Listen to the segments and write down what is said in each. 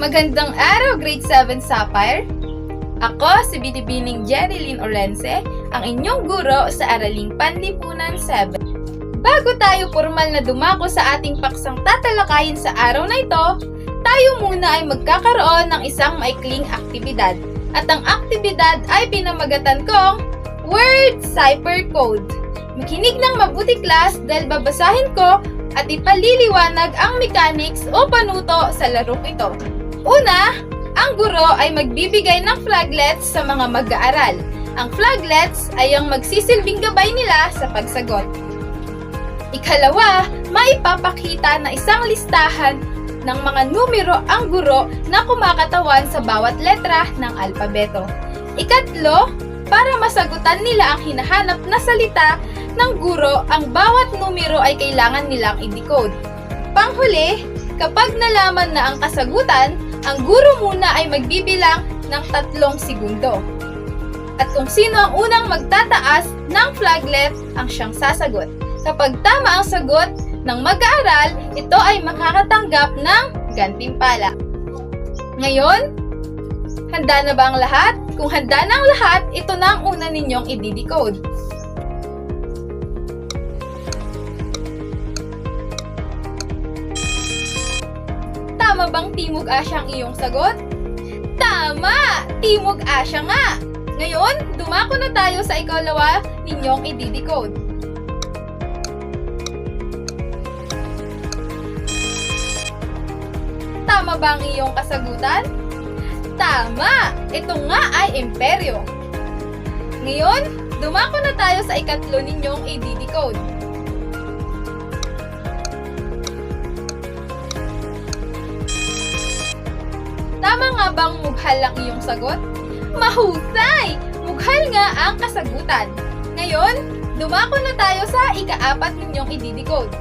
Magandang araw, Grade 7 Sapphire! Ako si Binibining Jerilyn Orense, ang inyong guro sa Araling Panlipunan 7. Bago tayo formal na dumako sa ating paksang tatalakayin sa araw na ito, tayo muna ay magkakaroon ng isang maikling aktibidad. At ang aktibidad ay pinamagatan kong Word Cipher Code. Makinig ng mabuti class dahil babasahin ko at ipaliliwanag ang mechanics o panuto sa larong ito. Una, ang guro ay magbibigay ng flaglets sa mga mag-aaral. Ang flaglets ay ang magsisilbing gabay nila sa pagsagot. Ikalawa, maipapakita na isang listahan ng mga numero ang guro na kumakatawan sa bawat letra ng alpabeto. Ikatlo, para masagutan nila ang hinahanap na salita ng guro, ang bawat numero ay kailangan nilang i-decode. Panghuli, kapag nalaman na ang kasagutan, ang guro muna ay magbibilang ng 3 segundo. At kung sino ang unang magtataas ng flaglet ang siyang sasagot. Kapag tama ang sagot ng mag-aaral, ito ay makakatanggap ng gantimpala. Ngayon, handa na ba ang lahat? Kung handa na ang lahat, ito na ang una ninyong i-decode. Tama bang Timog Asya ang iyong sagot? Tama! Timog Asya nga! Ngayon, dumako na tayo sa ikalawa ninyong i-decode. Tama ba ang iyong kasagutan? Tama! Ito nga ay imperyo. Ngayon, dumako na tayo sa ikatlo ninyong i-decode. Tama nga bang mughal ang iyong sagot? Mahusay! Mughal nga ang kasagutan. Ngayon, dumako na tayo sa ika-4 ninyong i-decode.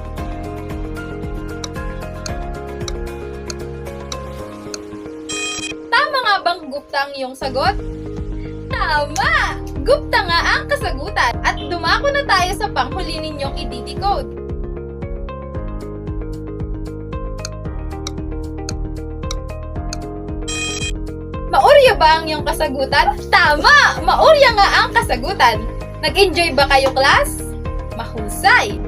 Tama nga bang gupta ang iyong sagot? Tama! Gupta nga ang kasagutan. At dumako na tayo sa panghuli ninyong i-decode. Maurya ba ang iyong kasagutan? Tama! Maurya nga ang kasagutan. Nag-enjoy ba kayo, class? Mahusay!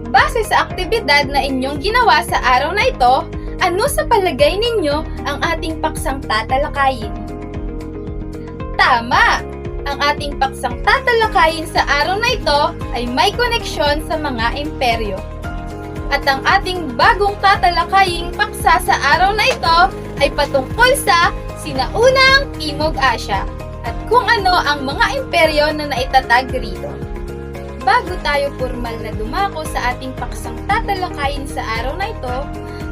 Base sa aktibidad na inyong ginawa sa araw na ito, ano sa palagay ninyo ang ating paksang tatalakayin? Tama! Ang ating paksang tatalakayin sa araw na ito ay may koneksyon sa mga imperyo. At ang ating bagong tatalakaying paksa sa araw na ito ay patungkol sa sinaunang Timog Asya at kung ano ang mga imperyo na naitatag rito. Bago tayo formal na dumako sa ating paksang tatalakayin sa araw na ito,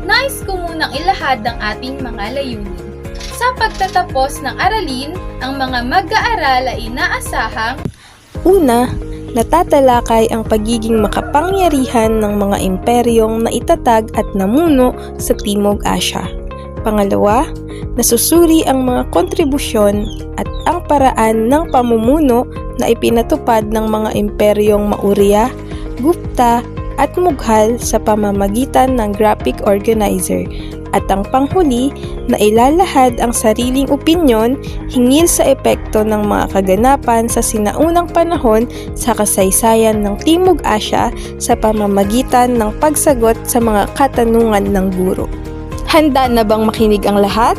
nais ko munang ilahad ang ating mga layunin. Sa pagtatapos ng aralin, ang mga mag-aaral ay inaasahang Una, natatalakay ang pagiging makapangyarihan ng mga imperyong naitatag at namuno sa Timog Asya. Pangalawa, nasusuri ang mga kontribusyon at ang paraan ng pamumuno na ipinatupad ng mga imperyong Maurya, Gupta at Mughal sa pamamagitan ng graphic organizer. At ang panghuli, na ilalahad ang sariling opinyon hinggil sa epekto ng mga kaganapan sa sinaunang panahon sa kasaysayan ng Timog Asya sa pamamagitan ng pagsagot sa mga katanungan ng guro. Handa na bang makinig ang lahat?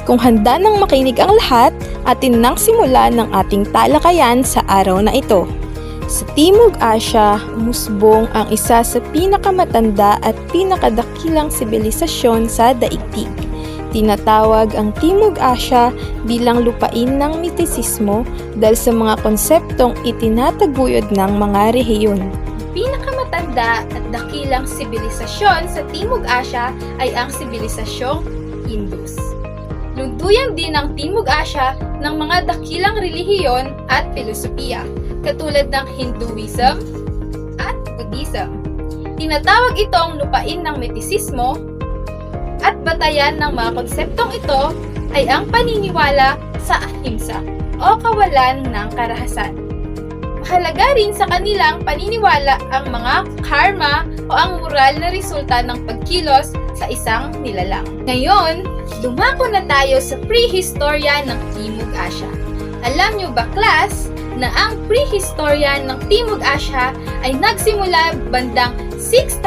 Kung handa nang makinig ang lahat, atin nang simulan ng ating talakayan sa araw na ito. Sa Timog Asya, umusbong ang isa sa pinakamatanda at pinakadakilang sibilisasyon sa daigdig. Tinatawag ang Timog Asya bilang lupain ng mistisismo dahil sa mga konseptong itinataguyod ng mga rehiyon. Pinakamatanda at dakilang sibilisasyon sa Timog Asya ay ang sibilisasyong Indus. Lunduyan din ang Timog Asya ng mga dakilang relihiyon at filosofiya, katulad ng Hinduism at Buddhism. Tinatawag itong lupain ng mistisismo at batayan ng mga konseptong ito ay ang paniniwala sa ahimsa o kawalan ng karahasan. Mahalaga rin sa kanilang paniniwala ang mga karma o ang moral na resulta ng pagkilos sa isang nilalang. Ngayon, dumako na tayo sa prehistorya ng Timog Asya. Alam nyo ba, class, na ang prehistorya ng Timog Asya ay nagsimula bandang 6,000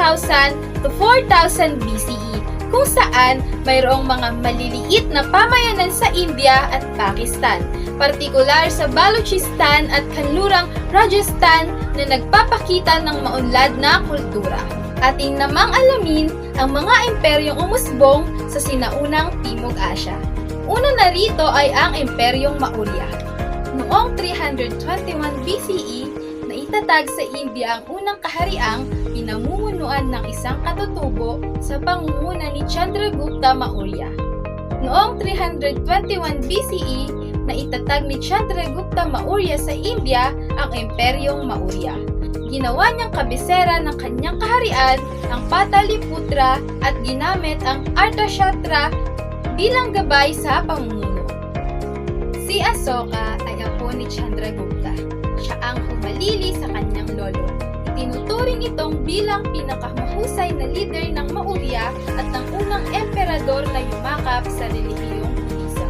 to 4,000 BCE, kung saan mayroong mga maliliit na pamayanan sa India at Pakistan, partikular sa Balochistan at kanlurang Rajasthan na nagpapakita ng maunlad na kultura. Ating namang alamin ang mga imperyong umusbong sa sinaunang Timog Asya. Una na rito ay ang Imperyong Maurya. Noong 321 BCE, naitatag sa India ang unang kahariang pinamumunuan ng isang katutubo sa pangunguna ni Chandragupta Maurya. Noong 321 BCE, naitatag ni Chandragupta Maurya sa India ang Imperyong Maurya. Ginawa niyang kabisera ng kanyang kaharian ang Pataliputra at ginamit ang Arthashatra bilang gabay sa pamumuno. Si Asoka ay apo ni Chandragupta. Siya ang humalili sa kanyang lolo. Itinuturing itong bilang pinakamahusay na leader ng Maurya at ang unang emperador na yumakap sa relihiyong Budisa.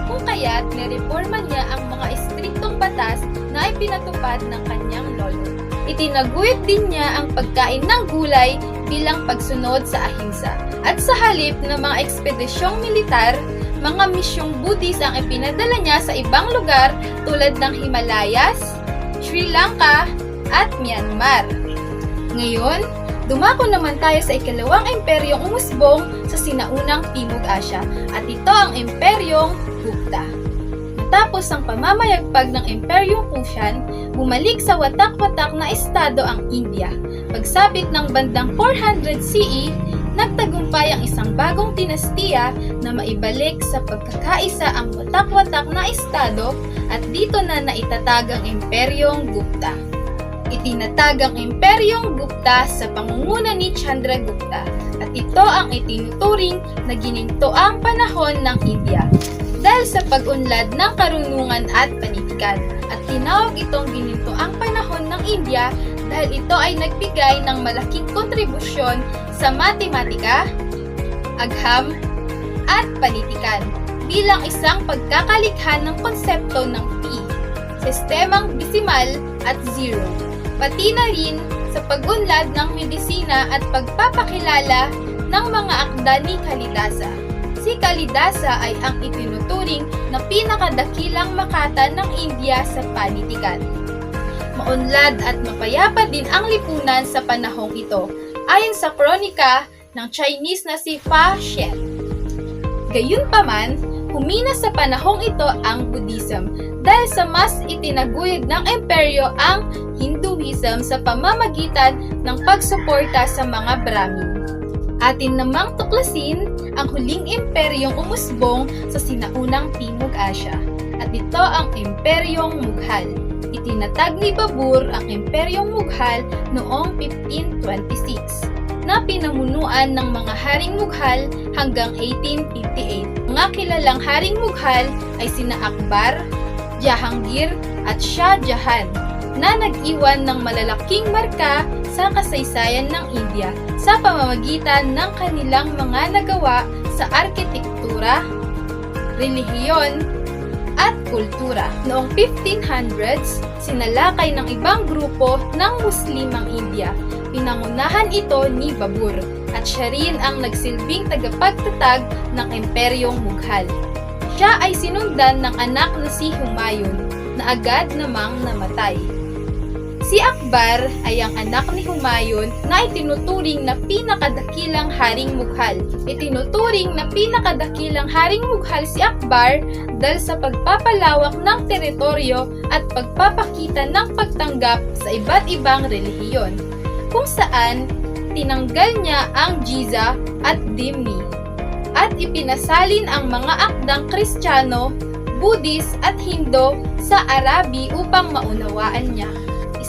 Kung kaya't nireforma niya ang mga istriktong batas na ipinatupad ng kanyang lolo. Itinaguyod din niya ang pagkain ng gulay bilang pagsunod sa ahimsa. At sa halip ng mga ekspedisyong militar, mga misyong Buddhist ang ipinadala niya sa ibang lugar tulad ng Himalayas, Sri Lanka, at Myanmar. Ngayon, dumako naman tayo sa ikalawang imperyong umusbong sa sinaunang Timog Asya at ito ang Imperyong Gupta. Matapos ang pamamayagpag ng Imperyong Kushan, bumalik sa watak-watak na estado ang India. Pagsapit ng bandang 400 CE, nagtagumpay ang isang bagong dinastiya na maibalik sa pagkakaisa ang watak-watak na estado at dito na naitatag ang Imperyong Gupta. Itinatag ang Imperyong Gupta sa pangunguna ni Chandragupta at ito ang itinuturing na ginintoang panahon ng India dahil sa pag-unlad ng karunungan at panitikan at tinawag itong ginintoang panahon ng India dahil ito ay nagbigay ng malaking kontribusyon sa matematika, agham, at panitikan bilang isang pagkakalikha ng konsepto ng pi, sistemang desimal at zero, pati na rin sa pag-unlad ng medisina at pagpapakilala ng mga akda ni Kalidasa. Si Kalidasa ay ang itinuturing na pinakadakilang makata ng India sa panitikan. Maunlad at mapayapa din ang lipunan sa panahong ito, ayon sa kronika ng Chinese na si Fa Xian. Gayunpaman, humina sa panahong ito ang Buddhism dahil sa mas itinaguyod ng imperyo ang Hinduism sa pamamagitan ng pagsuporta sa mga Brahmin. Atin namang tuklasin ang huling imperyong umusbong sa sinaunang Timog Asya at ito ang Imperyong Mughal. Itinatag ni Babur ang Imperyong Mughal noong 1526 na pinamunuan ng mga Haring Mughal hanggang 1858. Mga kilalang Haring Mughal ay sina Akbar, Jahangir at Shah Jahan na nag-iwan ng malalaking marka sa kasaysayan ng India sa pamamagitan ng kanilang mga nagawa sa arkitektura, relihiyon, at kultura. Noong 1500s, sinalakay ng ibang grupo ng Muslim ang India. Pinangunahan ito ni Babur at siya rin ang nagsilbing tagapagtatag ng Imperyong Mughal. Siya ay sinundan ng anak na si Humayun na agad namang namatay. Si Akbar ay ang anak ni Humayun na itinuturing na pinakadakilang Haring Mughal. Itinuturing na pinakadakilang Haring Mughal si Akbar dahil sa pagpapalawak ng teritoryo at pagpapakita ng pagtanggap sa iba't ibang relihiyon, kung saan tinanggal niya ang Jizya at Dhimmi at ipinasalin ang mga akdang Kristiyano, Buddhist at Hindu sa Arabi upang maunawaan niya.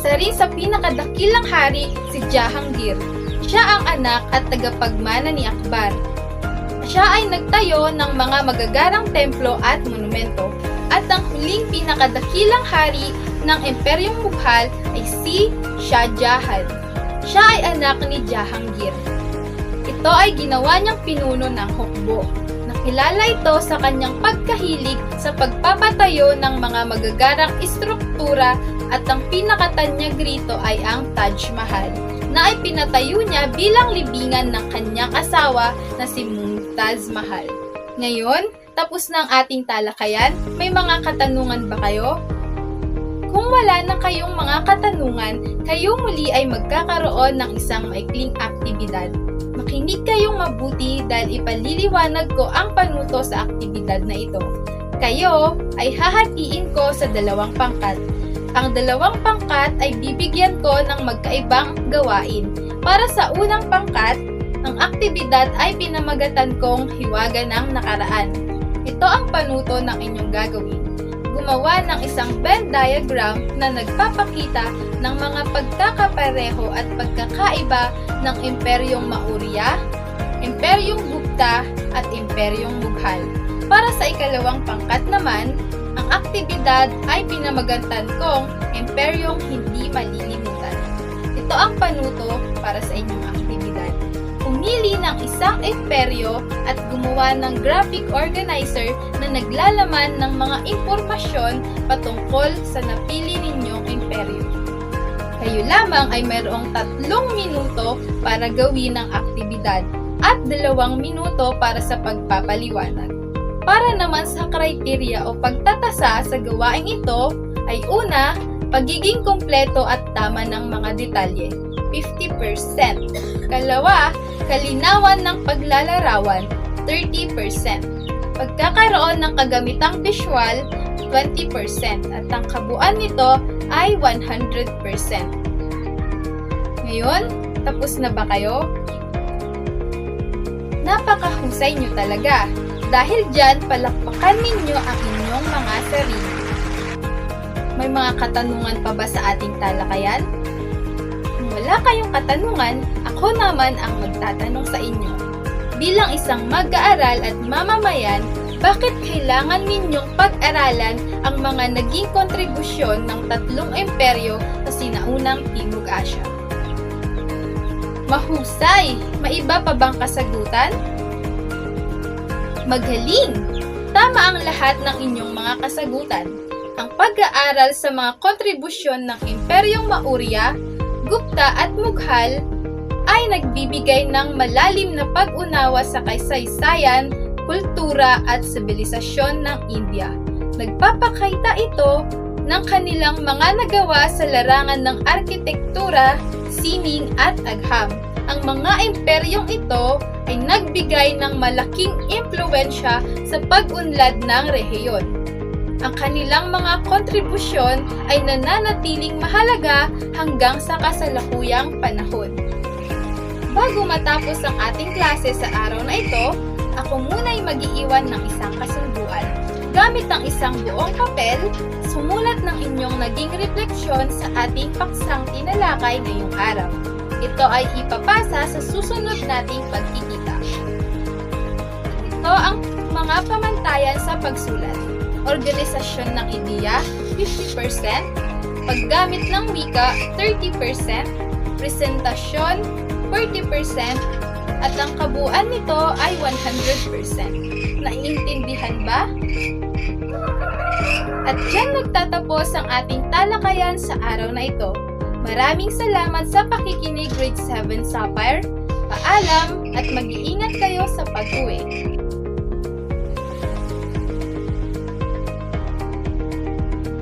Isa rin sa pinakadakilang hari si Jahangir. Siya ang anak at tagapagmana ni Akbar. Siya ay nagtayo ng mga magagarang templo at monumento. At ang huling pinakadakilang hari ng Imperyong Mughal ay si Shah Jahan. Siya ay anak ni Jahangir. Ito Ito ay ginawa niyang pinuno ng hukbo. Nakilala ito sa kanyang pagkahilig sa pagpapatayo ng mga magagarang istruktura at ang pinakatanyag rito ay ang Taj Mahal, na ay pinatayo niya bilang libingan ng kanyang asawa na si Mumtaz Mahal. Ngayon, tapos na ang ating talakayan, may mga katanungan ba kayo? Kung wala na kayong mga katanungan, kayo muli ay magkakaroon ng isang maikling aktibidad. Makinig kayong mabuti dahil ipaliliwanag ko ang panuto sa aktibidad na ito. Kayo ay hahatiin ko sa 2 pangkat. Ang 2 pangkat ay bibigyan ko ng magkaibang gawain. Para sa unang pangkat, ang aktibidad ay pinamagatan kong hiwaga ng nakaraan. Ito ang panuto ng inyong gagawin. Gumawa ng isang Venn diagram na nagpapakita ng mga pagkakapareho at pagkakaiba ng Imperyong Maurya, Imperyong Gupta at Imperyong Mughal. Para sa ikalawang pangkat naman, ang aktibidad ay pinamagantan kong Imperyong Hindi Malilimutan. Ito ang panuto para sa inyong aktibidad. Pumili ng isang imperyo at gumawa ng graphic organizer na naglalaman ng mga impormasyon patungkol sa napili ninyong imperyo. Kayo lamang ay mayroong 3 minuto para gawin ang aktibidad at 2 minuto para sa pagpapaliwanag. Para naman sa kriteriya o pagtatasa sa gawaing ito ay una, pagiging kumpleto at tama ng mga detalye, 50%. Kalawa, kalinawan ng paglalarawan, 30%. Pagkakaroon ng kagamitang visual, 20%. At ang kabuuan nito ay 100%. Ngayon, tapos na ba kayo? Napakahusay nyo talaga. Dahil dyan, palakpakan ninyo ang inyong mga sarili. May mga katanungan pa ba sa ating talakayan? Kung wala kayong katanungan, ako naman ang magtatanong sa inyo. Bilang isang mag-aaral at mamamayan, bakit kailangan ninyong pag-aralan ang mga naging kontribusyon ng 3 imperyo sa sinaunang Timog Asya? Mahusay! May iba pa bang kasagutan? Magaling! Tama ang lahat ng inyong mga kasagutan. Ang pag-aaral sa mga kontribusyon ng Imperyong Maurya, Gupta at Mughal ay nagbibigay ng malalim na pag-unawa sa kasaysayan, kultura at sibilisasyon ng India. Nagpapakita ito ng kanilang mga nagawa sa larangan ng arkitektura, sining at agham. Ang mga imperyong ito ay nagbigay ng malaking impluwensya sa pag-unlad ng rehiyon. Ang kanilang mga kontribusyon ay nananatiling mahalaga hanggang sa kasalukuyang panahon. Bago matapos ang ating klase sa araw na ito, ako muna ay mag-iiwan ng isang kasunduan. Gamit ang isang buong papel, sumulat ng inyong naging refleksyon sa ating paksang tinalakay ngayong araw. Ito ay ipapasa sa susunod nating pagkikita. Ito ang mga pamantayan sa pagsulat. Organisasyon ng ideya, 50%, paggamit ng wika, 30%, presentasyon, 40%, at ang kabuuan nito ay 100%. Naiintindihan ba? At dyan nagtatapos ang ating talakayan sa araw na ito. Maraming salamat sa pakikinig Grade 7 Sapphire. Paalam at mag-iingat kayo sa pag-uwi.